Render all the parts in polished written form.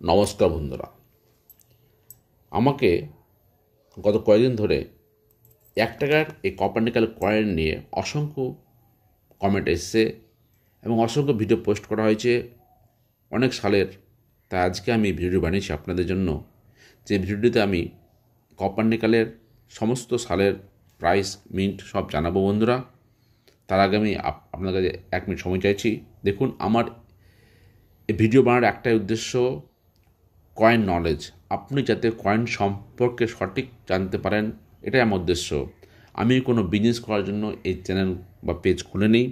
নমস্কার বন্ধুরা, আমাকে গত কয়েকদিন ধরে 1 টাকার এই কপার নিকেল কয়েন নিয়ে অসংখ্য কমেন্ট এসেছে এবং অসংখ্য ভিডিও পোস্ট করা হয়েছে অনেক সালের। তাই আজকে আমি ভিডিও বানিয়েছি আপনাদের জন্য, যে ভিডিওটিতে আমি কপার নিকেলের সমস্ত সালের প্রাইস, মিন্ট সব জানাবো বন্ধুরা। তার আগে আমি আপনার কাছে 1 মিনিট সময় চাইছি। দেখুন, আমার এই ভিডিও বানানোর একটাই উদ্দেশ্য, কয়েন নলেজ। আপনি যাতে কয়েন সম্পর্কে সঠিক জানতে পারেন, এটাই আমার উদ্দেশ্য। আমি কোনো বিজনেস করার জন্য এই চ্যানেল বা পেজ খুলে নিই,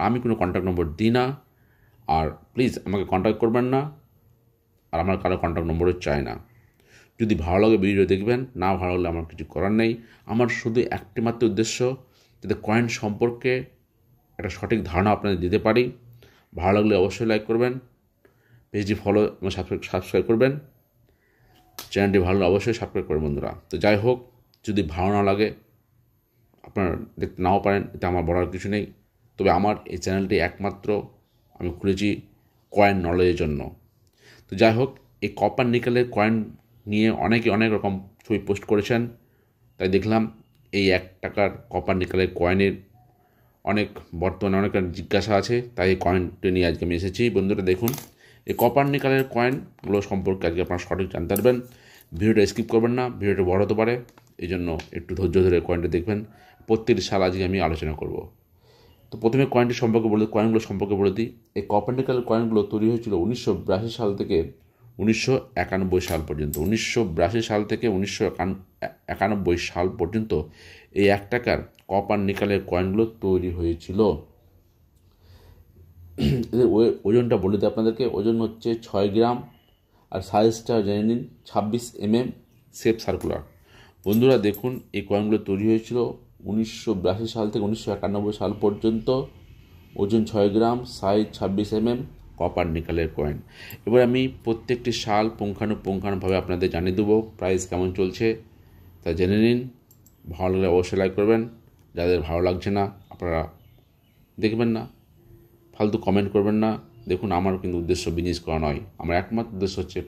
আমি কোনো কন্ট্যাক্ট নম্বর দিই না। আর প্লিজ আমাকে কন্ট্যাক্ট করবেন না, আর আমার কারো কন্ট্যাক্ট নম্বরও চাই না। যদি ভালো লাগে ভিডিও দেখবেন, না ভালো লাগলে আমার কিছু করার নেই। আমার শুধু একটি মাত্র উদ্দেশ্য, যাতে কয়েন সম্পর্কে একটা সঠিক ধারণা আপনাদের দিতে পারি। ভালো লাগলে অবশ্যই লাইক করবেন, পেজটি ফলো এবং সাবস্ক্রাইব করবেন। চ্যানেলটি ভালো অবশ্যই সাবস্ক্রাইব করবেন বন্ধুরা। তো যাই হোক, যদি ভালো না লাগে, আপনারা দেখতে নাও পারেন, এটা আমার বলার কিছু নেই। তবে আমার এই চ্যানেলটি একমাত্র আমি খুলেছি কয়েন নলেজের জন্য। তো যাই হোক, এই কপার নিকেলের কয়েন নিয়ে অনেকে অনেক রকম ছবি পোস্ট করেছেন, তাই দেখলাম এই 1 টাকার কপার নিকেলের কয়েনের বর্তমানে অনেক জিজ্ঞাসা আছে, তাই এই কয়েনটি নিয়ে আজকে আমি এসেছি বন্ধুরা। দেখুন, এই কপার নিকেলের কয়েনগুলো সম্পর্কে আজকে আপনারা সঠিক জানতে পারবেন। ভিডিওটা স্কিপ করবেন না, ভিডিওটা বড় হতে পারে, এই জন্য একটু ধৈর্য ধরে কয়েনটা দেখবেন। প্রত্যেকটি সাল আজকে আমি আলোচনা করব। তো প্রথমে কয়েনটি সম্পর্কে কয়েনগুলো সম্পর্কে বলে দিই। এই কপার নিকেলের কয়েনগুলো তৈরি হয়েছিল 1982 সাল থেকে 1991 সাল পর্যন্ত। 1982 সাল থেকে 1991 সাল পর্যন্ত এই 1 টাকার কপার নিকেলের কয়েনগুলো তৈরি হয়েছিল। এদের ওজনটা বলে দিই আপনাদেরকে। ওজন হচ্ছে 6 গ্রাম, আর সাইজটা জেনে নিন 26 mm, শেপ সার্কুলার। বন্ধুরা দেখুন, এই কয়েনগুলো তৈরি হয়েছিল 1982 সাল থেকে 1991 সাল পর্যন্ত। ওজন 6 গ্রাম, সাইজ 26 mm, কপার নিকেলের কয়েন। এবার আমি প্রত্যেকটি সাল পুঙ্খানুপুঙ্খানুভাবে আপনাদের জানিয়ে দেবো প্রাইস কেমন চলছে, তা জেনে নিন। ভালো লাগলে অবশ্যই লাইক করবেন, যাদের ভালো লাগছে না আপনারা দেখবেন না, ফালতু কমেন্ট করবেন না। দেখুন, আমার কিন্তু উদ্দেশ্য বিজনেস করা নয়, আমার একমাত্র উদ্দেশ্য হচ্ছে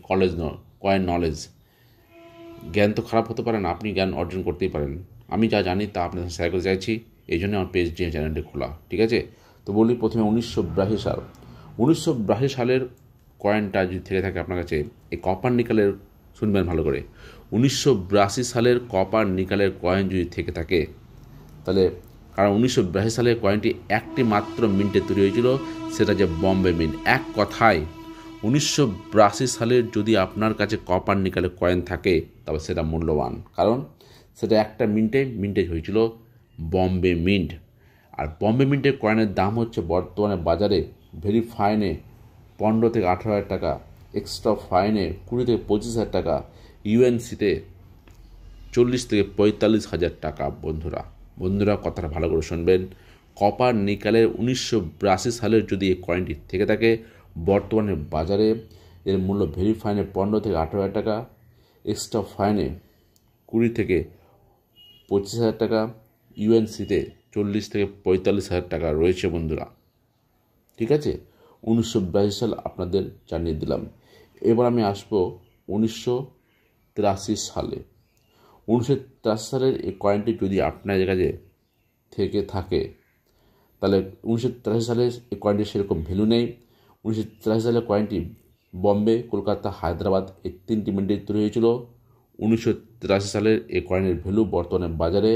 কয়েন নলেজ। জ্ঞান তো খারাপ হতে পারে না, আপনি জ্ঞান অর্জন করতেই পারেন। আমি যা জানি তা আপনাদের শেয়ার করতে চাইছি, এই জন্য আমার পেজ দিয়ে চ্যানেলটি খোলা, ঠিক আছে? তো বলি প্রথমে 1982 সাল। 1982 সালের কয়েনটা যদি থেকে থাকে আপনার কাছে, এই কপার নিকেলের, শুনবেন ভালো করে, 1982 সালের কপার নিকেলের কয়েন যদি থেকে থাকে, তাহলে, কারণ 1982 সালের কয়েনটি একটি মাত্র মিন্টে তৈরি হয়েছিল, সেটা যে বম্বে মিন্ট। এক কথায় 1982 সালের যদি আপনার কাছে কপার নিকেলের কয়েন থাকে, তবে সেটা মূল্যবান, কারণ সেটা একটা মিন্টে হয়েছিল বম্বে মিন্ট। আর বম্বে মিন্টের কয়েনের দাম হচ্ছে বর্তমানে বাজারে ভেরি ফাইনে 15 থেকে 18,000 টাকা, এক্সট্রা ফাইনে 20 থেকে 25,000 টাকা, ইউএনসিতে 40 থেকে 45,000 টাকা। বন্ধুরা কথাটা ভালো করে শুনবেন। কপার নিকেলের 1982 সালের যদি এই কয়েনটি থেকে থাকে, বর্তমানে বাজারে এর মূল্য ভেরি ফাইনে 15 থেকে 18,000 টাকা, এক্সট্রা ফাইনে 20 থেকে 25,000 টাকা, ইউএনসিতে 40 থেকে 45,000 টাকা রয়েছে বন্ধুরা, ঠিক আছে? 1982 সাল আপনাদের জানিয়ে দিলাম। এবার আমি আসবো 1983 সালে। 1983 সালের এই কয়েনটি যদি আপনার কাছে থেকে থাকে, তাহলে 1983 সালে এই কয়েনটির সেরকম ভ্যালু নেই। 1983 সালের কয়েনটি বম্বে, কলকাতা, হায়দ্রাবাদ এই 3টি মিন্টে তৈরি হয়েছিল। 1983 সালের এই কয়েনের ভ্যালু বর্তমানে বাজারে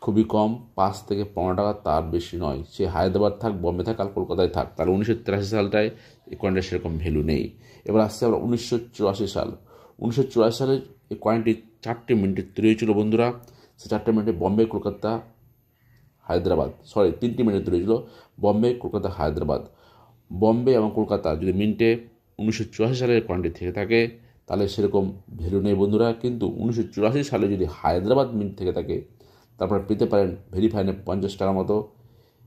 খুবই কম, 5 থেকে 15 টাকা, তার বেশি নয়। সে হায়দ্রাবাদ থাক, বম্বে থাক, আর কলকাতায় থাক, তাহলে 1983 সালটায় এই কয়েনটার সেরকম ভ্যালু নেই। এবার আসছে আমরা 1984 সাল। 1984 সালে এই কয়েনটি 4টি মিনিটে তৈরি হয়েছিল বন্ধুরা। সে 4টি মিনিটে বম্বে, কলকাতা, হায়দ্রাবাদ, 3টি মিনিটে তৈরি হয়েছিল বম্বে, কলকাতা, হায়দ্রাবাদ। বম্বে এবং কলকাতা যদি মিনিটে 1984 সালের কয়েনটি থেকে থাকে, তাহলে সেরকম ভ্যালু নেই বন্ধুরা। কিন্তু 1984 সালে যদি হায়দ্রাবাদ মিনিট থেকে থাকে, তারপরে পেতে পারেন ভেরি ফাইনে 50 টাকার মতো,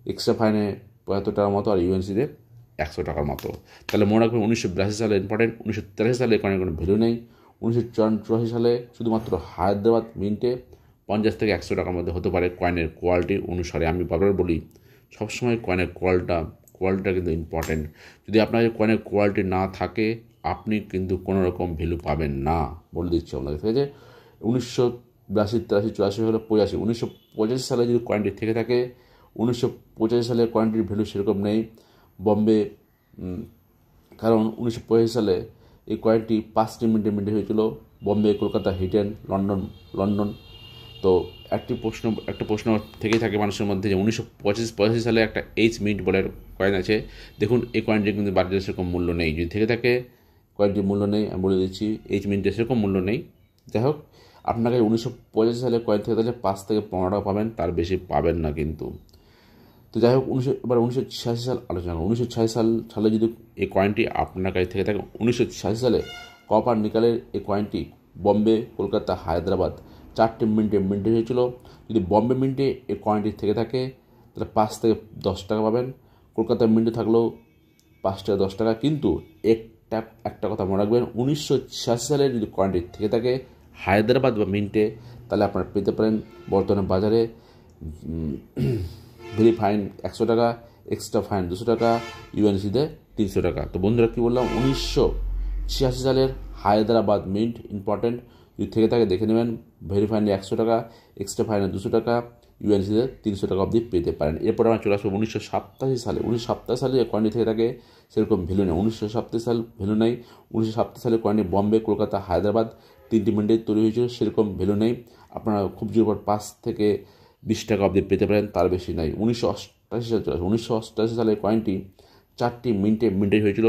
এক্সট্রা ফাইনে 75 টাকার মতো, আর ইউএনসিতে 100 টাকার মতো। তাহলে মনে রাখবেন 1982 সালে ইম্পর্টেন্ট। 1983 সালে কয়েনের কোনো ভ্যালু নেই। 1984 সালে শুধুমাত্র হায়দ্রাবাদ মিন্টে 50 থেকে 100 টাকার মধ্যে হতে পারে কয়েনের কোয়ালিটি অনুসারে। আমি বারবার বলি, সবসময় কয়েনের কোয়ালিটিটা কিন্তু ইম্পর্টেন্ট। যদি আপনার কয়েনের কোয়ালিটি না থাকে, আপনি কিন্তু কোনো রকম ভ্যালু পাবেন না, বলে দিচ্ছি আপনাকে। ঠিক আছে, 1982, 83, 84 হলো 85। 1985 সালে যদি কয়েনটি থেকে থাকে, 1985 সালে কয়েনটির ভ্যালু সেরকম নেই বম্বে, কারণ 1985 সালে এই কয়েনটি 5টি মিনিটে হয়েছিল, বম্বে, কলকাতা, হিডেন, লন্ডন। তো একটা প্রশ্ন থেকেই থাকে মানুষের মধ্যে যে 1985 সালে একটা মিন্ট বলে কয়েন আছে। দেখুন, এই কয়েনটির কিন্তু বাজারে সেরকম মূল্য নেই। যদি থেকে থাকে কয়েনটির মূল্য নেই, আমি বলে দিচ্ছি মিন্টের সেরকম মূল্য নেই। যাই হোক, আপনাকে 1985 সালে কয়েন থেকে তাহলে 5 থেকে 15 টাকা পাবেন, তার বেশি পাবেন না কিন্তু। তো যাই হোক, এবার 1986 সাল আলোচনা করুন। 1986 সালে যদি এই কয়েনটি আপনার কাছে থেকে থাকে, 1986 সালে কপার নিকালের এই কয়েনটি বম্বে, কলকাতা, হায়দ্রাবাদ 4টি মিন্টে হয়েছিল। যদি বম্বে মিন্টে এই কয়েনটি থেকে থাকে তাহলে 5 থেকে 10 টাকা পাবেন। কলকাতা মিন্টে থাকলেও 5 থেকে 10 টাকা। কিন্তু একটা কথা মনে রাখবেন, 1986 সালে যদি কয়েনটি থেকে থাকে হায়দ্রাবাদ বা মিন্টে, তাহলে আপনারা পেতে পারেন বর্তমানে বাজারে ভেরি ফাইন 100 টাকা, এক্সট্রা ফাইন 200 টাকা, ইউএনসিতে 300 টাকা। তো বন্ধুরা, কী বললাম, 1986 সালের হায়দ্রাবাদ মিন্ট ইম্পর্টেন্ট, যদি থেকে থাকে দেখে নেবেন। ভেরি ফাইনে 100 টাকা, এক্সট্রা ফাইনে 200 টাকা, ইউএনসিতে 300 টাকা অবধি পেতে পারেন। এরপর আমরা চলে আসবো 1987 সালে। 1987 সালে কয়েনটি থেকে থাকে সেরকম ভ্যালু নেই। 1987 সাল ভ্যালু নেই। 1987 সালে কয়েনটি বম্বে, কলকাতা, হায়দ্রাবাদ 3টি মিনিটে তৈরি হয়েছিল, সেরকম ভ্যালু নেই। আপনারা খুব জোর 5 থেকে 20 টাকা অবধি পেতে পারেন, তার বেশি নাই। 1988 সালে কয়েনটি 4টি মিনিটে হয়েছিল,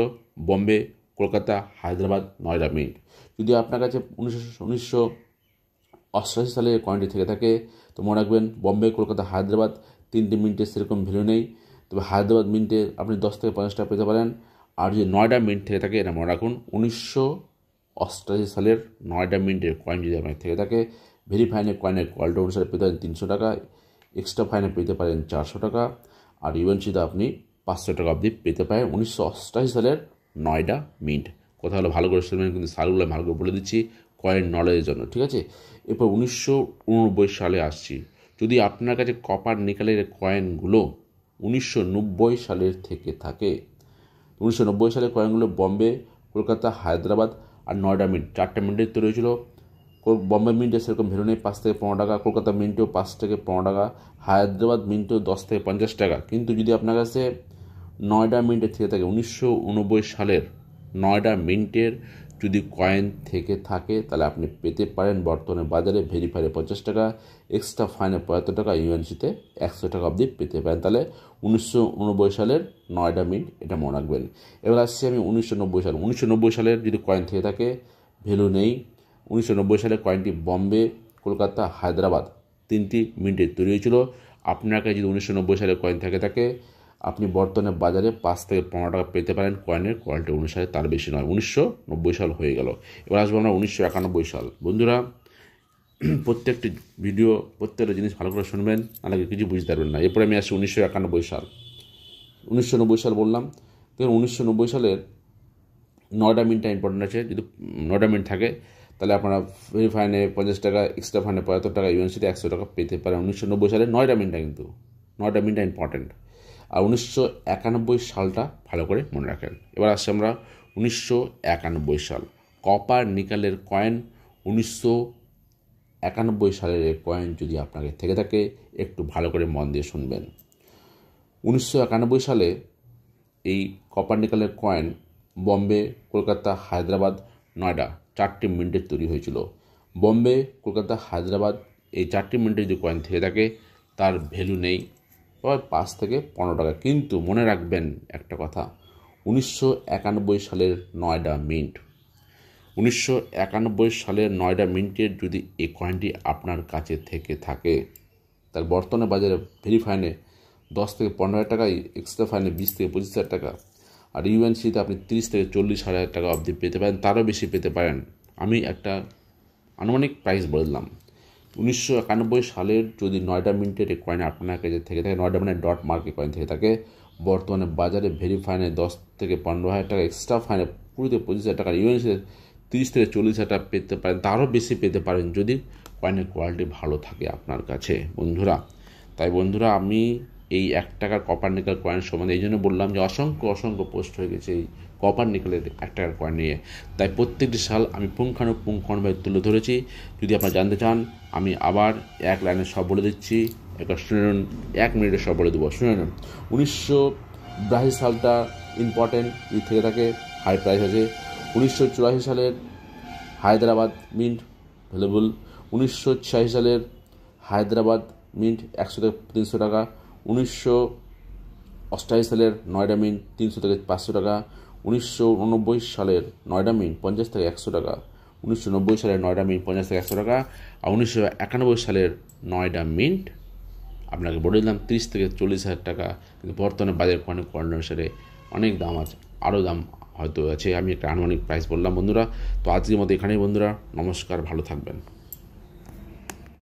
বম্বে, কলকাতা, হায়দ্রাবাদ, নয়ডা মিন্ট। যদি আপনার কাছে 1988 সালে কয়েনটি থেকে থাকে, তো মনে রাখবেন বম্বে, কলকাতা, হায়দ্রাবাদ 3টি মিনিটে সেরকম ভ্যালু নেই। তবে হায়দ্রাবাদ মিন্টে আপনি 10 থেকে 50 টাকা পেতে পারেন। আর যদি নয়ডা মিন্ট থেকে থাকে, এটা মনে রাখুন, 1988 সালের নয়ডা মিন্টের কয়েন যদি আপনার থেকে থাকে, ভেরি ফাইনের কয়েনের কোয়ালিটি অনুসারে পেতে পারেন 300 টাকা, এক্সট্রা ফাইনে পেতে পারেন 400 টাকা, আর ইউএনসিতে আপনি 500 টাকা অবধি পেতে পারেন 1988 সালের নয়ডা মিন্ট। কথা হলো ভালো করে শুনবেন, কিন্তু সালগুলো ভালো করে বলে দিচ্ছি কয়েন নলেজের জন্য। ঠিক আছে, এরপর 1989 সালে আসছি। যদি আপনার কাছে কপার নিকেলের কয়েনগুলো 1990 সালের থেকে থাকে, 1990 সালের কয়েনগুলো বম্বে, কলকাতা, হায়দ্রাবাদ আর নয়ডা মিন্ট 4টা মিনিটে তৈরি হয়েছিল। বম্বে মিন্টে সেরকম ভ্যালু নেই, 5 থেকে 15 টাকা। কলকাতা মিন্টেও 5 থেকে 15 টাকা, হায়দ্রাবাদ মিন্টেও 10 থেকে 50 টাকা। কিন্তু যদি আপনার কাছে নয়ডা মিন্টের থেকে থাকে, 1990 সালের নয়ডা মিন্টের যদি কয়েন থেকে থাকে, তাহলে আপনি পেতে পারেন বর্তমানে বাজারে ভেরিফাইডে 50 টাকা, এক্সট্রা ফাইনে 75 টাকা, ইউএনসিতে 100 টাকা অবধি পেতে পারেন। তাহলে 1989 সালের নয়ডা মিন্ট, এটা মনে রাখবেন। এবার আসছি আমি 1990 সাল। 1990 সালের যদি কয়েন থেকে থাকে, ভ্যালু নেই। 1990 সালে কয়েনটি বম্বে, কলকাতা, হায়দ্রাবাদ 3টি মিনিটে তৈরি হয়েছিল। আপনার কাছে যদি 1990 সালে কয়েন থেকে থাকে, আপনি বর্তমানে বাজারে 5 থেকে 15 টাকা পেতে পারেন কয়েনের কোয়ালিটি অনুসারে, তার বেশি নয়। 1990 সাল হয়ে গেল। এবার আসবো আমরা 1991 সাল। বন্ধুরা, প্রত্যেকটি ভিডিও, প্রত্যেকটা জিনিস ভালো করে শুনবেন, নাহলে কিছু বুঝতে পারবেন না। এরপরে আমি আসছি 1991 সাল। 1990 সাল বললাম, দেখুন 1990 সালের নয়ডা মিন্টটা ইম্পর্টেন্ট আছে। যদি নয়ডা মিন্ট থাকে, তাহলে আপনারা ভেরি ফাইনে 50 টাকা, এক্সট্রা ফাইনে 75 টাকা, ইউএনসিতে 100 টাকা পেতে পারেন 1990 সালে নয়ডা মিন্টটা। কিন্তু নয়ডা মিন্টটা ইম্পর্টেন্ট। আর 1991 সালটা ভালো করে মনে রাখেন। এবার আসছি আমরা 1991 সাল। কপার নিকেলের কয়েন 1991 সালের কয়েন যদি আপনাকে থেকে থাকে, একটু ভালো করে মন দিয়ে শুনবেন। 1991 সালে এই কপার নিকেলের কয়েন বম্বে, কলকাতা, হায়দ্রাবাদ, নয়ডা 4টি মিনিটে তৈরি হয়েছিল। বম্বে, কলকাতা, হায়দ্রাবাদ এই 4টি মিনিটে যদি কয়েন থেকে থাকে, তার ভ্যালু নেই, 5 থেকে 15 টাকা। কিন্তু মনে রাখবেন একটা কথা, 1991 সালের নয়ডা মিন্ট, 1991 সালের নয়ডা মিন্টের যদি এই কয়েনটি আপনার কাছে থেকে থাকে, তার বর্তমানে বাজারে ভেরি ফাইনে 10 থেকে 15 হাজার টাকা, এক্সট্রা ফাইনে 20 থেকে 25 হাজার টাকা, আর ইউএনসিতে আপনি 30 থেকে 40 হাজার টাকা অবধি পেতে পারেন, তারও বেশি পেতে পারেন। আমি একটা আনুমানিক প্রাইস বললাম। 1991 সালের যদি নয়ডা মিন্টের এই কয়েন আপনার কাছে থেকে থাকে, নয়ডা মানে ডট মার্কেট কয়েন থেকে থাকে, বর্তমানে বাজারে ভেরি ফাইনে 10 থেকে 15 হাজার টাকা, এক্সট্রা ফাইনে 20 থেকে 25 হাজার টাকা, ইউএনসিতে 30 থেকে 40 হাজার টাকা পেতে পারেন, তারও বেশি পেতে পারেন যদি কয়েনের কোয়ালিটি ভালো থাকে আপনার কাছে বন্ধুরা। তাই বন্ধুরা, আমি এই 1 টাকার কপার নিকেল কয়েন সম্বন্ধে এই জন্য বললাম যে অসংখ্য পোস্ট হয়ে গেছে এই কপার নিকেলের 1 টাকার কয়েন নিয়ে। তাই প্রত্যেকটি সাল আমি পুঙ্খানুপুঙ্খভাবে তুলে ধরেছি। যদি আপনারা জানতে চান আমি আবার এক লাইনে সব বলে দিচ্ছি, একবার শুনে নিন, 1 মিনিটে সব বলে দেবো, শুনে নিন। 1982 সালটা ইম্পর্টেন্ট থেকে থাকে, হাই প্রাইস আছে। 1984 সালের হায়দ্রাবাদ মিন্ট ভ্যালুবল। 1986 সালের হায়দ্রাবাদ মিন্ট 100 থেকে 300 টাকা। 1988 সালের নয়ডা মিন্ট 300 থেকে 500 টাকা। 1989 সালের নয়ডা মিন্ট 50 থেকে 100 টাকা। 1990 সালের নয়ডা মিন্ট 50 থেকে 100 টাকা। আর 1991 সালের নয়ডা মিন্ট আপনাকে বলে দিলাম 30 থেকে 40,000 টাকা। কিন্তু বর্তমানে বাজার কয়েন অনুসারে অনেক দাম আছে, আরও দাম হয়তো আছে। আমি একটা আনুমানিক প্রাইস বললাম বন্ধুরা। তো আজকের মতো এখানেই বন্ধুরা, নমস্কার, ভালো থাকবেন।